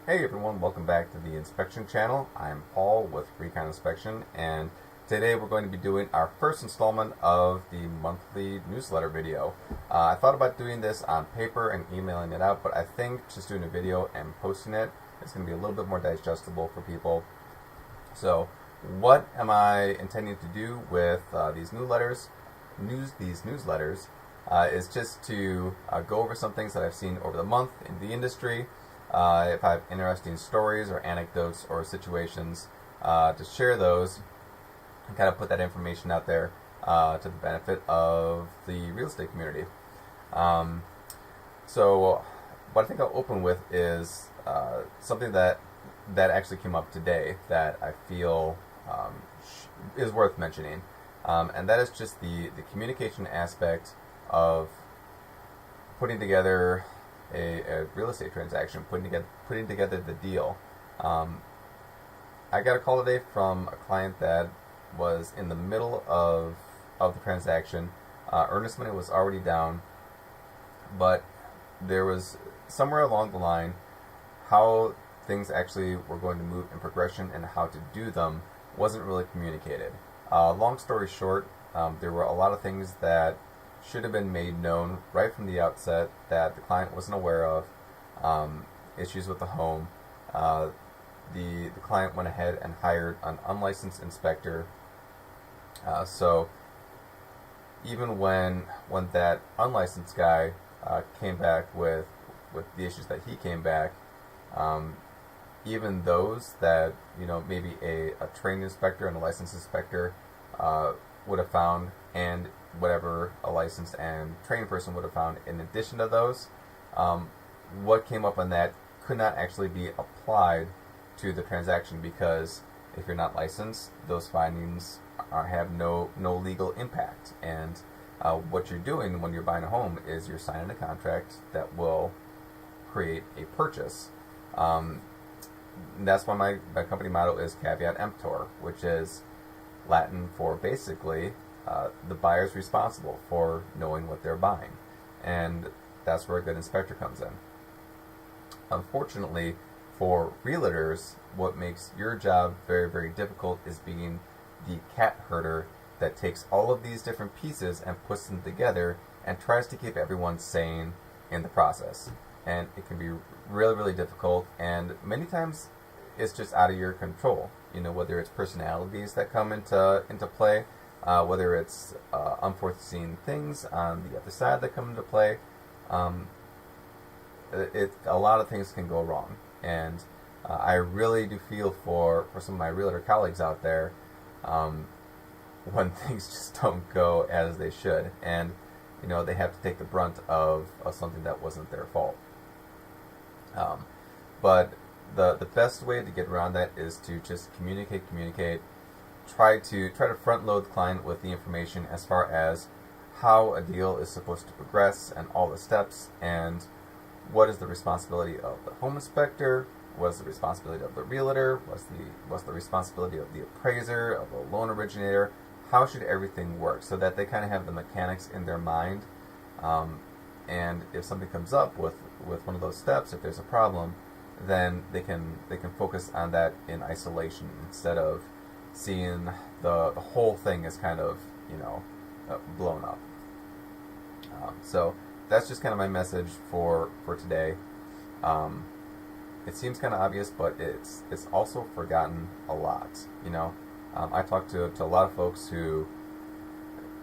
Hey everyone, welcome back to the Inspection Channel. I'm Paul with Recon Inspection, and today we're going to be doing our first installment of the monthly newsletter video. I thought about doing this on paper and emailing it out, but I think just doing a video and posting it is going to be a little bit more digestible for people. So, what am I intending to do with these newsletters? Is just to go over some things that I've seen over the month in the industry. If I have interesting stories or anecdotes or situations, to share those and kind of put that information out there to the benefit of the real estate community. Um, so, what I think I'll open with is something that actually came up today that I feel is worth mentioning, and that is just the communication aspect of putting together a real estate transaction, putting together the deal. I got a call today from a client that was in the middle of the transaction. Earnest money was already down, but there was somewhere along the line how things actually were going to move in progression and how to do them wasn't really communicated. Long story short, there were a lot of things that should have been made known right from the outset that the client wasn't aware of. Issues with the home. The client went ahead and hired an unlicensed inspector. So even when that unlicensed guy came back with the issues that he came back, even those that maybe a trained inspector and a licensed inspector would have found, and whatever a licensed and trained person would have found in addition to those, what came up on that could not actually be applied to the transaction, because if you're not licensed, those findings have no legal impact. And what you're doing when you're buying a home is you're signing a contract that will create a purchase. That's why my company motto is caveat emptor, which is Latin for basically the buyer's responsible for knowing what they're buying. And that's where a good inspector comes in. Unfortunately, for realtors, what makes your job very, very difficult is being the cat herder that takes all of these different pieces and puts them together and tries to keep everyone sane in the process. And it can be really, really difficult, and many times it's just out of your control. Whether it's personalities that come into play, whether it's unforeseen things on the other side that come into play. A lot of things can go wrong, and I really do feel for some of my realtor colleagues out there when things just don't go as they should, and they have to take the brunt of something that wasn't their fault. But the best way to get around that is to just communicate. Try to front load the client with the information as far as how a deal is supposed to progress and all the steps, and what is the responsibility of the home inspector, what's the responsibility of the realtor, what's the responsibility of the appraiser, of the loan originator. How should everything work, so that they kind of have the mechanics in their mind, and if something comes up with one of those steps, if there's a problem, then they can focus on that in isolation instead of seeing the whole thing as kind of blown up. So that's just kind of my message for today. It seems kind of obvious, but it's also forgotten a lot. I talk to a lot of folks who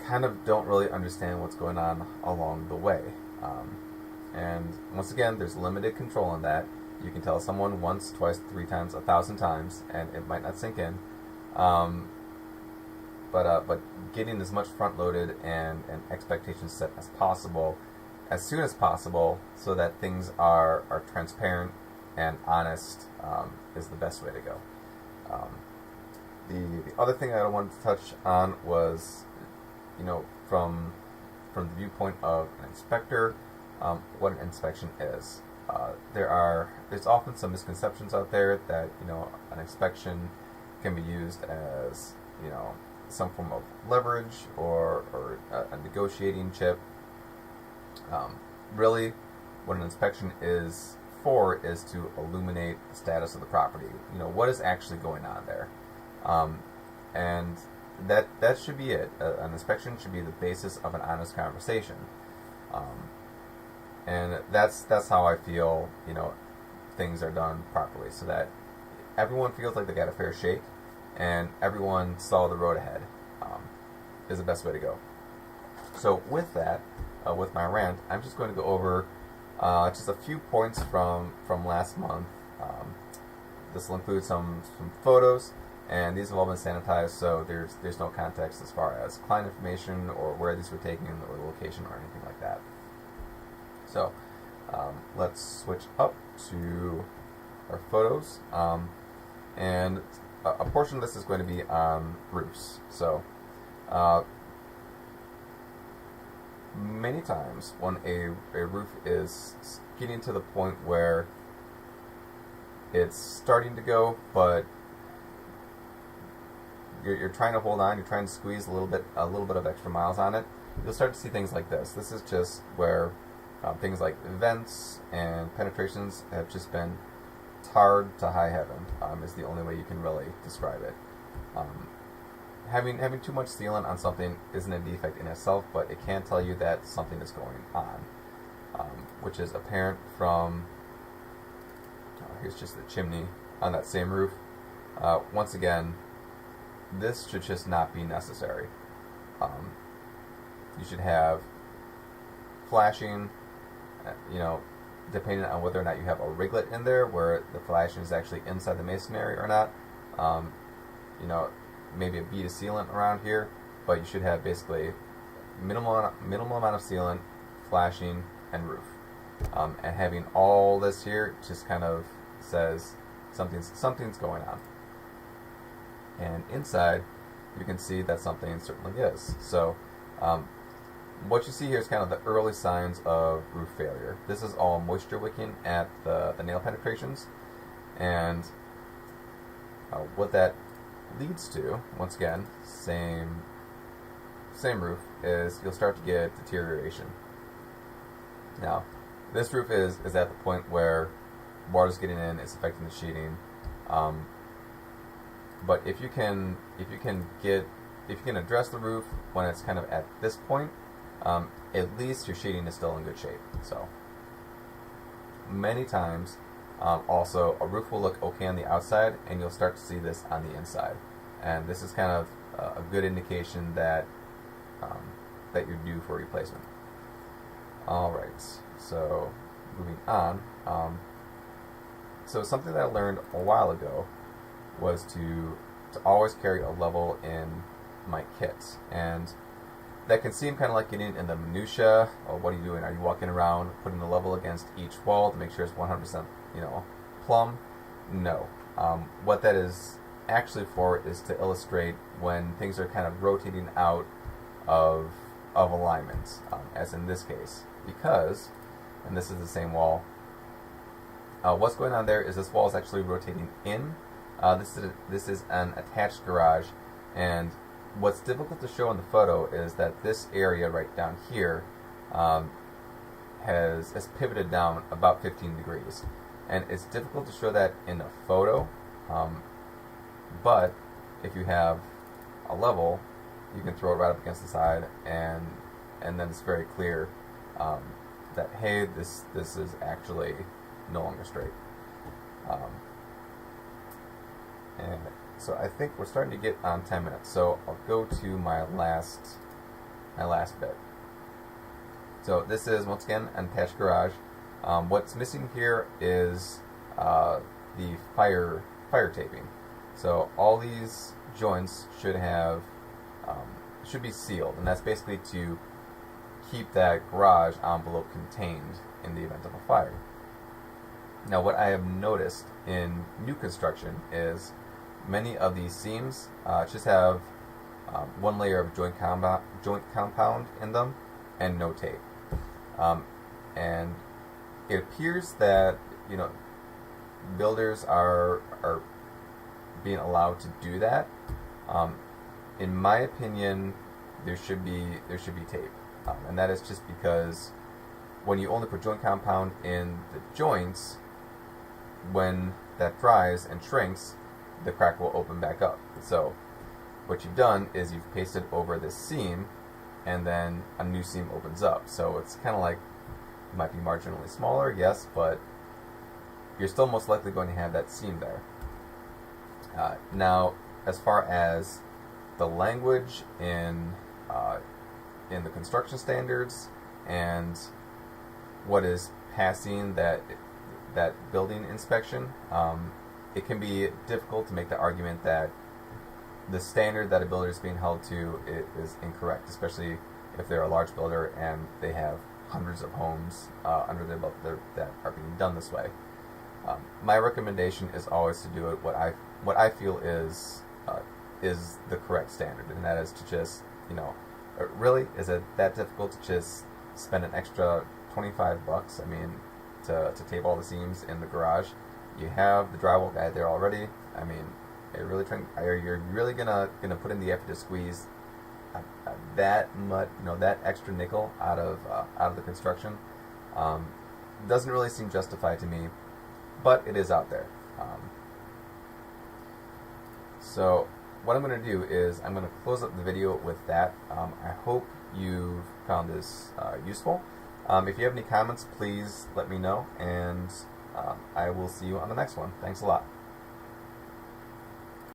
kind of don't really understand what's going on along the way. And once again, there's limited control in that. You can tell someone once, twice, 3 times, 1,000 times, and it might not sink in. But getting as much front-loaded and expectations set as possible, as soon as possible, so that things are transparent and honest, is the best way to go. The other thing I wanted to touch on was, from the viewpoint of an inspector, what an inspection is. There's often some misconceptions out there that an inspection can be used as some form of leverage or a negotiating chip. Really, what an inspection is for is to illuminate the status of the property. What is actually going on there, and that should be it. An inspection should be the basis of an honest conversation, and that's how I feel. Things are done properly, so that everyone feels like they got a fair shake, and everyone saw the road ahead. Is the best way to go. So with that, with my rant, I'm just going to go over just a few points from last month. This will include some photos, and these have all been sanitized, so there's no context as far as client information or where these were taken or the location or anything like that. So let's switch up to our photos, and a portion of this is going to be on roofs. So many times when a roof is getting to the point where it's starting to go, but you're trying to hold on, you're trying to squeeze a little bit of extra miles on it, you'll start to see things like this. This is just where things like vents and penetrations have just been tarred to high heaven, is the only way you can really describe it. Having too much sealant on something isn't a defect in itself, but it can tell you that something is going on, which is apparent from, here's just the chimney on that same roof. Once again, this should just not be necessary. You should have flashing, depending on whether or not you have a riglet in there where the flashing is actually inside the masonry or not. Maybe a bead of sealant around here, but you should have basically minimal amount of sealant, flashing, and roof. And having all this here just kind of says something's going on. And inside, you can see that something certainly is. So what you see here is kind of the early signs of roof failure. This is all moisture wicking at the nail penetrations, and what that leads to, once again, same roof, is you'll start to get deterioration. Now, this roof is at the point where water's getting in, it's affecting the sheeting. But if you can address the roof when it's kind of at this point, at least your sheeting is still in good shape. So many times, also a roof will look okay on the outside, and you'll start to see this on the inside, and this is kind of a good indication that that you're due for replacement. All right, so moving on. So something that I learned a while ago was to always carry a level in my kits, and that can seem kind of like getting in the minutia. Or what are you doing? Are you walking around putting the level against each wall to make sure it's 100%, plumb? No. What that is actually for is to illustrate when things are kind of rotating out of alignment, as in this case, because, and this is the same wall. What's going on there is this wall is actually rotating in. This is an attached garage, and what's difficult to show in the photo is that this area right down here has pivoted down about 15 degrees, and it's difficult to show that in a photo. But if you have a level, you can throw it right up against the side, and then it's very clear that, hey, this is actually no longer straight. And so I think we're starting to get on 10 minutes. So I'll go to my last bit. So this is, once again, an attached garage. What's missing here is the fire taping. So all these joints should be sealed, and that's basically to keep that garage envelope contained in the event of a fire. Now, what I have noticed in new construction is many of these seams just have one layer of joint compound in them and no tape. And it appears that builders are being allowed to do that. In my opinion, there should be tape, and that is just because when you only put joint compound in the joints, when that dries and shrinks, the crack will open back up. So what you've done is you've pasted over this seam, and then a new seam opens up. So it's kind of like, it might be marginally smaller, yes, but you're still most likely going to have that seam there. Now, as far as the language in the construction standards and what is passing that building inspection, it can be difficult to make the argument that the standard that a builder is being held to is incorrect, especially if they're a large builder and they have hundreds of homes under their belt that are being done this way. My recommendation is always to do it what I feel is the correct standard, and that is to just, really, is it that difficult to just spend an extra $25? I mean, to tape all the seams in the garage. You have the drywall guy there already. I mean, are you really gonna put in the effort to squeeze that much, that extra nickel out of the construction? Doesn't really seem justified to me, but it is out there. So what I'm going to do is I'm going to close up the video with that. I hope you've found this useful. If you have any comments, please let me know, and I will see you on the next one. Thanks a lot.